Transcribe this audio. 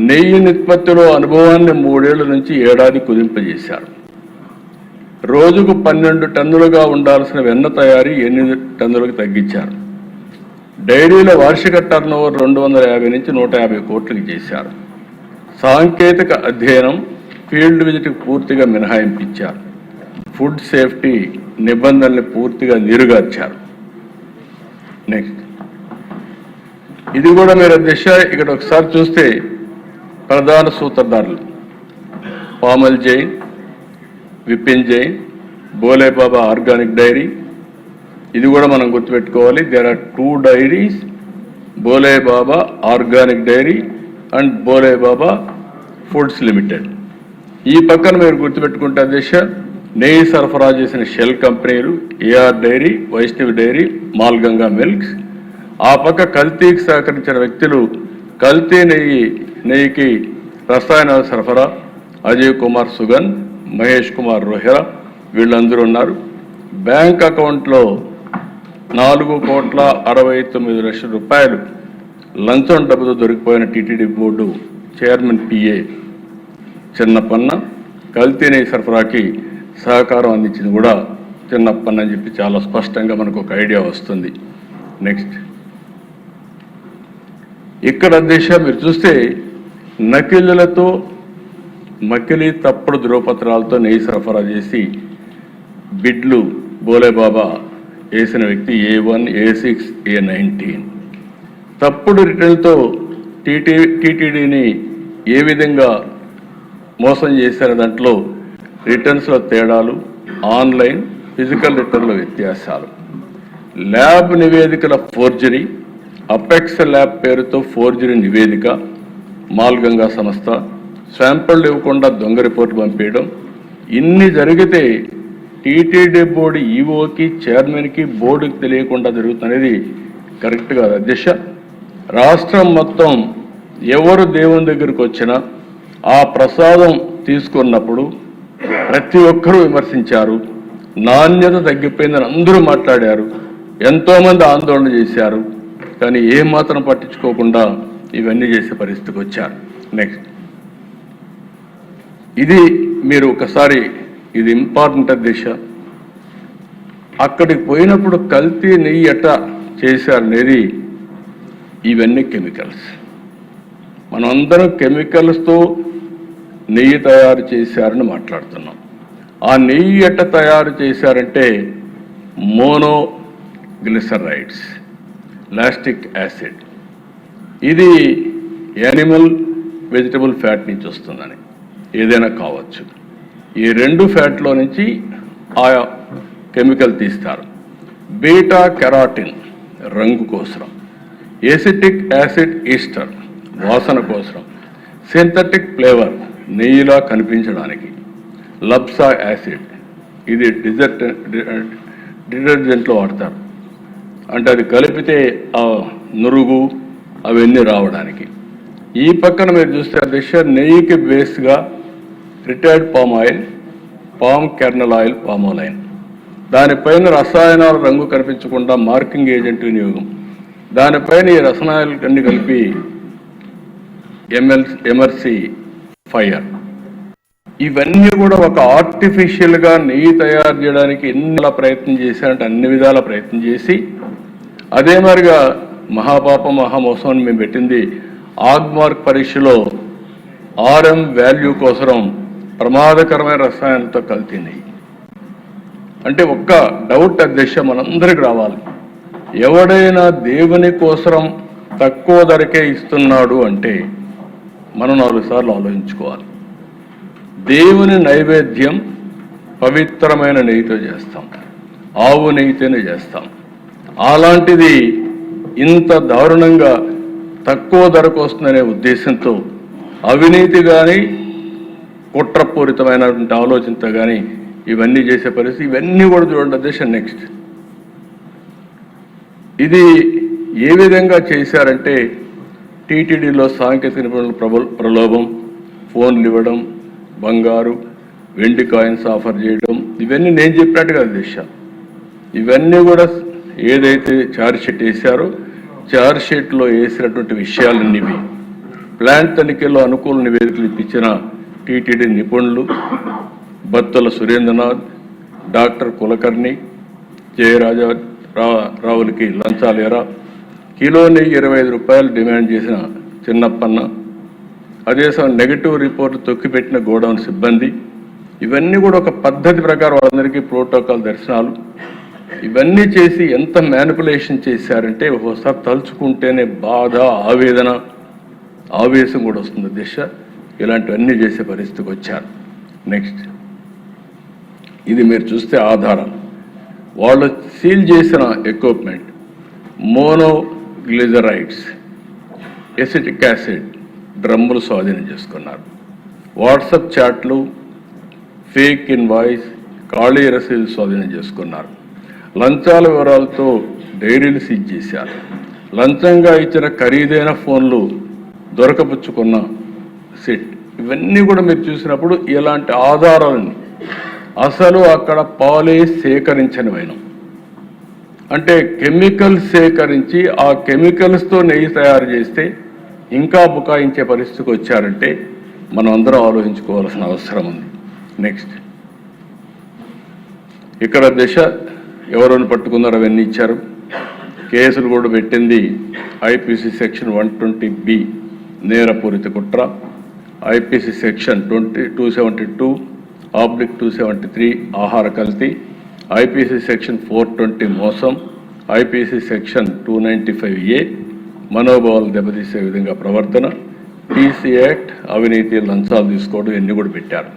నెయ్యి నిష్పత్తిలో అనుభవాన్ని 3 ఏళ్ల నుంచి ఏడాది కుదింపజేశారు. రోజుకు 12 టన్నులుగా ఉండాల్సిన వెన్న తయారీ 8 టన్నులకు తగ్గించారు. డైరీల వార్షిక టర్నోవర్ 250 నుంచి 150 కోట్లకు చేశారు. సాంకేతిక అధ్యయనం, ఫీల్డ్ విజిట్ పూర్తిగా మినహాయింపించారు. ఫుడ్ సేఫ్టీ నిబంధనల్ని పూర్తిగా నీరుగార్చారు. నెక్స్ట్, ఇది కూడా మీరు దిశ ఇక్కడ ఒకసారి చూస్తే ప్రధాన సూత్రధారులు పామల్ జైన్, విపిన్ జైన్, బోలే బాబా ఆర్గానిక్ డైరీ. ఇది కూడా మనం గుర్తుపెట్టుకోవాలి. There are 2 dairies, Bhole Baba organic dairy and Bhole Baba foods limited. ఈ పక్కన మీరు గుర్తుపెట్టుకుంటే దిశ నెయ్యి సరఫరా చేసిన షెల్ కంపెనీలు AR dairy, Vaishnavi dairy, మాల్గంగా milks. ఆ పక్క కల్తీకి సహకరించిన వ్యక్తులు కల్తీ నెయ్యికి రసాయనాల సరఫరా అజయ్ కుమార్ సుగన్, మహేష్ కుమార్ రోహెరా, వీళ్ళందరూ ఉన్నారు. బ్యాంక్ అకౌంట్లో 4,69,00,000 రూపాయలు లంచం డబ్బుతో దొరికిపోయిన TTD board chairman PA Chinnappanna కల్తీ నెయ్యి సరఫరాకి సహకారం అందించింది కూడా చిన్నప్పన్న అని చెప్పి చాలా స్పష్టంగా మనకు ఒక ఐడియా వస్తుంది. నెక్స్ట్, ఇక్కడ దిశ మీరు చూస్తే నకిలీలతో మకిలీ తప్పుడు ధృవపత్రాలతో నెయ్యి సరఫరా చేసి బిడ్లు బోలేబాబా వేసిన వ్యక్తి A1, A6, A19. తప్పుడు రిటర్న్తో టీటీడీని ఏ విధంగా మోసం చేశారు, దాంట్లో రిటర్న్స్లో తేడాలు, ఆన్లైన్ ఫిజికల్ రిటర్న్ల వ్యత్యాసాలు, ల్యాబ్ నివేదికల ఫోర్జరీ, అపెక్స్ ల్యాబ్ పేరుతో ఫోర్జరీ నివేదిక, మాల్గంగా సంస్థ శాంపిళ్ళు ఇవ్వకుండా దొంగ రిపోర్టు పంపించడం. ఇన్ని జరిగితే టీటీడీ బోర్డు ఈఓకి, చైర్మన్కి, బోర్డుకి తెలియకుండా జరుగుతున్నది కరెక్ట్ కాదు అధ్యక్ష. రాష్ట్రం మొత్తం ఎవరు దేవుని దగ్గరికి వచ్చినా ఆ ప్రసాదం తీసుకున్నప్పుడు ప్రతి ఒక్కరూ విమర్శించారు. నాణ్యత తగ్గిపోయిందని అందరూ మాట్లాడారు, ఎంతోమంది ఆందోళన చేశారు. కానీ ఏమాత్రం పట్టించుకోకుండా ఇవన్నీ చేసే పరిస్థితికి వచ్చారు. నెక్స్ట్, ఇది మీరు ఒకసారి, ఇది ఇంపార్టెంట్ దిశ. అక్కడికి పోయినప్పుడు కల్తీ నెయ్యి ఎట్ట చేశారనేది, ఇవన్నీ కెమికల్స్. మనమందరం కెమికల్స్తో నెయ్యి తయారు చేశారని మాట్లాడుతున్నాం. ఆ నెయ్యి ఎట్ట తయారు చేశారంటే మోనోగ్లిసరైడ్స్, లాస్టిక్ యాసిడ్. ఇది యానిమల్ వెజిటబుల్ ఫ్యాట్ నుంచి వస్తుందని, ఏదైనా కావచ్చు. ఈ 2 ఫ్యాట్లో నుంచి ఆ కెమికల్ తీస్తారు. బీటా కెరాటిన్ రంగు కోసం, ఎసిటిక్ యాసిడ్ ఈస్టర్ వాసన కోసం, సింథటిక్ ఫ్లేవర్ నెయ్యిలా కనిపించడానికి, లబ్సా యాసిడ్ ఇది డిటర్జెంట్లో వాడతారు, అంటే అది కలిపితే ఆ నురుగు అవన్నీ రావడానికి. ఈ పక్కన మీరు చూస్తే దిశ నెయ్యికి బేస్గా retired palm oil, palm kernel oil, palmolein. దానిపైన రసాయనాల రంగు కనిపించకుండా మార్కింగ్ ఏజెంట్ వినియోగం, దానిపైన ఈ రసాయనాలు అన్ని కలిపి ఎమర్సీ ఫైర్. ఇవన్నీ కూడా ఒక ఆర్టిఫిషియల్గా నెయ్యి తయారు చేయడానికి ఎన్ని ప్రయత్నం చేశారంటే అన్ని విధాల ప్రయత్నం చేసి, అదే మరిగా మహాపాపం మహామోసం అని మేము పెట్టింది ఆగ్మార్క్ పరీక్షలో RM వాల్యూ కోసం ప్రమాదకరమైన రసాయనంతో కల్తీ నెయ్యి. అంటే ఒక్క డౌట్ అధ్యక్ష మనందరికి రావాలి, ఎవడైనా దేవుని కోసం తక్కువ ధరకే ఇస్తున్నాడు అంటే మనం 4 సార్లు ఆలోచించుకోవాలి. దేవుని నైవేద్యం పవిత్రమైన నెయ్యితో చేస్తాం, ఆవు నెయ్యితోనే చేస్తాం. అలాంటిది ఇంత దారుణంగా తక్కువ ధరకు వస్తుందనే ఉద్దేశంతో అవినీతి కానీ కుట్రపూరితమైనటువంటి ఆలోచనతో కానీ ఇవన్నీ చేసే పరిస్థితి. ఇవన్నీ కూడా చూడండి అధ్యక్ష. నెక్స్ట్, ఇది ఏ విధంగా చేశారంటే టీటీడీలో సాంకేతిక నిపుణుల ప్రలోభం, ఫోన్లు ఇవ్వడం, బంగారు వెండి కాయిన్స్ ఆఫర్ చేయడం, ఇవన్నీ నేను చెప్పినట్టుగా అధ్యక్ష. ఇవన్నీ కూడా ఏదైతే ఛార్జ్ షీట్ వేశారో ఛార్జ్ షీట్లో వేసినటువంటి విషయాలన్నీ ప్లాంట్ తనిఖీల్లో అనుకూల నివేదికలు ఇప్పించిన టీటీడీ నిపుణులు బత్తుల సురేంద్రనాథ్, డాక్టర్ కులకర్ణి, రావులకి లంచాలేరా, కిలోని 25 రూపాయలు డిమాండ్ చేసిన చిన్నప్పన్న, అదే సమయం నెగటివ్ రిపోర్టు తొక్కిపెట్టిన గోడౌన్ సిబ్బంది, ఇవన్నీ కూడా ఒక పద్ధతి ప్రకారం వాళ్ళందరికీ ప్రోటోకాల్ దర్శనాలు, ఇవన్నీ చేసి ఎంత మ్యానిపులేషన్ చేశారంటే ఒకసారి తలుచుకుంటేనే బాధ, ఆవేదన, ఆవేశం కూడా వస్తుంది. దిశ ఇలాంటివన్నీ చేసే పరిస్థితికి వచ్చారు. నెక్స్ట్, ఇది మీరు చూస్తే ఆధారం, వాళ్ళు సీల్ చేసిన ఎక్విప్మెంట్ మోనోగ్లిజరైడ్స్, ఎసిటిక్ యాసిడ్ డ్రమ్ములు స్వాధీనం చేసుకున్నారు. వాట్సాప్ చాట్లు, ఫేక్ ఇన్వాయిస్, ఖాళీ రసీదు స్వాధీనం చేసుకున్నారు. లంచాల వివరాలతో డైరీలు సీజ్ చేశారు. లంచంగా ఇచ్చిన ఖరీదైన ఫోన్లు దొరకపుచ్చుకున్న సిట్. ఇవన్నీ కూడా మీరు చూసినప్పుడు ఇలాంటి ఆధారాలను అసలు అక్కడ పాలే సేకరించనివైన, అంటే కెమికల్ సేకరించి ఆ కెమికల్స్తో నెయ్యి తయారు చేస్తే ఇంకా బుకాయించే పరిస్థితికి వచ్చారంటే మనం అందరం ఆలోచించుకోవాల్సిన అవసరం ఉంది. నెక్స్ట్, ఇక్కడ దిశ ఎవరైనా పట్టుకున్నారో అవన్నీ ఇచ్చారు. కేసులు కూడా పెట్టింది ఐపీసీ సెక్షన్ 120B నేరపూరిత కుట్ర, ఐపీసీ సెక్షన్ 272/273 ఆహార కల్తీ, ఐపీసీ సెక్షన్ 420 మోసం, ఐపీసీ సెక్షన్ 295A మనోభావాలు దెబ్బతీసే విధంగా ప్రవర్తన, పీసీ యాక్ట్ అవినీతి లంచాలు తీసుకోవడం ఇవన్నీ కూడా పెట్టారు.